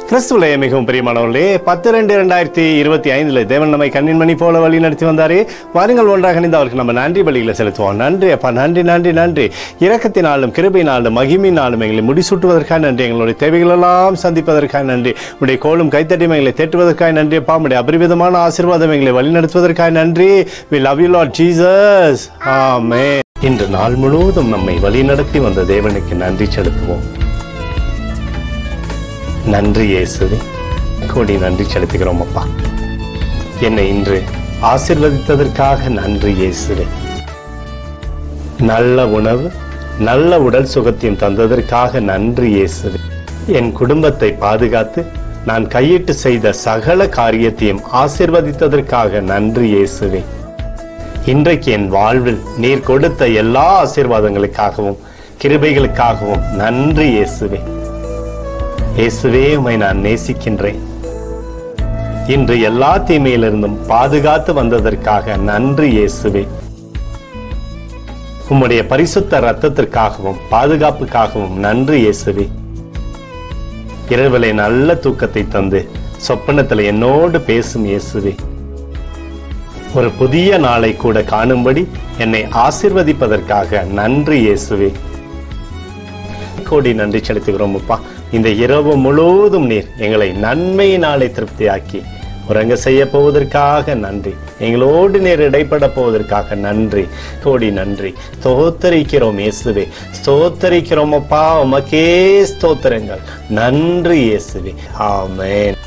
கிறிஸ்துவிலே மிகவும் பிரியமானவர்களே, 10/2/2025 தேவன் நம்மை கண்ணின் மணி போல வழி நடத்தி வந்தாரே. வாருங்கள் ஒன்றாக இணைந்து அவருக்கு நம்ம நன்றி பலிகளை செலுத்துவோம். நன்றி அப்பா, நன்றி நன்றி நன்றி. இரக்கத்தினாலும் கிருபையினாலும் மகிமையினாலும் எங்களை முடிசூட்டுவதற்காக நன்றி. எங்களுடைய தேவைகளெல்லாம் சந்திப்பதற்காக நன்றி. உடைய கோலும் கைத்தட்டியும் எங்களை தேற்றுவதற்காக நன்றி அப்பா. உடைய அபரிவிதமான ஆசீர்வாதம் எங்களை வழி நடத்துவதற்காக நன்றி. We love you Lord Jesus. ஆமென். இன்று நாள் முழுவதும் நம்மை வழி நடத்தி வந்த தேவனுக்கு நன்றி செலுத்துவோம். நன்றி இயேசுவே, கோடி நன்றி செலுத்துகிறோம் அப்பா. என்னை இன்று ஆசீர்வதித்ததற்காக நன்றி இயேசுவே. நல்ல உணவு, நல்ல உடல் சுகத்தையும் தந்ததற்காக நன்றி இயேசுவே. என் குடும்பத்தை பாதுகாத்து நான் கையிட்டு செய்த சகல காரியத்தையும் ஆசீர்வதித்ததற்காக நன்றி இயேசுவே. இன்றைக்கு என் வாழ்வில் நீர் கொடுத்த எல்லா ஆசீர்வாதங்களுக்காகவும் கிருபைகளுக்காகவும் நன்றி இயேசுவே. இயேசுவே, உம்மை நான் நேசிக்கின்றேன். இன்று எல்லா தீமையிலிருந்தும் பாதுகாத்து வந்ததற்காக நன்றி இயேசுவே. உம்முடைய பரிசுத்த இரத்தத்திற்காகவும் பாதுகாப்புக்காகவும் நன்றி இயேசுவே. இரவிலே நல்ல தூக்கத்தை தந்து சொப்பனத்தில் என்னோடு பேசும் இயேசுவே. ஒரு புதிய நாளை கூட காணும்படி என்னை ஆசீர்வதிப்பதற்காக நன்றி இயேசுவே. கோடி நன்றி செலுத்துகிறோம் அப்பா. இந்த இரவு முழுவதும் நீர் எங்களை நன்மையினாலே திருப்தியாக்கி உறங்க செய்ய போவதற்காக நன்றி. எங்களோடு நீர் இடைப்பட போவதற்காக நன்றி. கோடி நன்றி. ஸ்தோத்தரிக்கிறோம் இயேசுவே, ஸ்தோத்தரிக்கிறோம் அப்பா. உமக்கே ஸ்தோத்திரங்கள். நன்றி இயேசுவே. ஆமென்.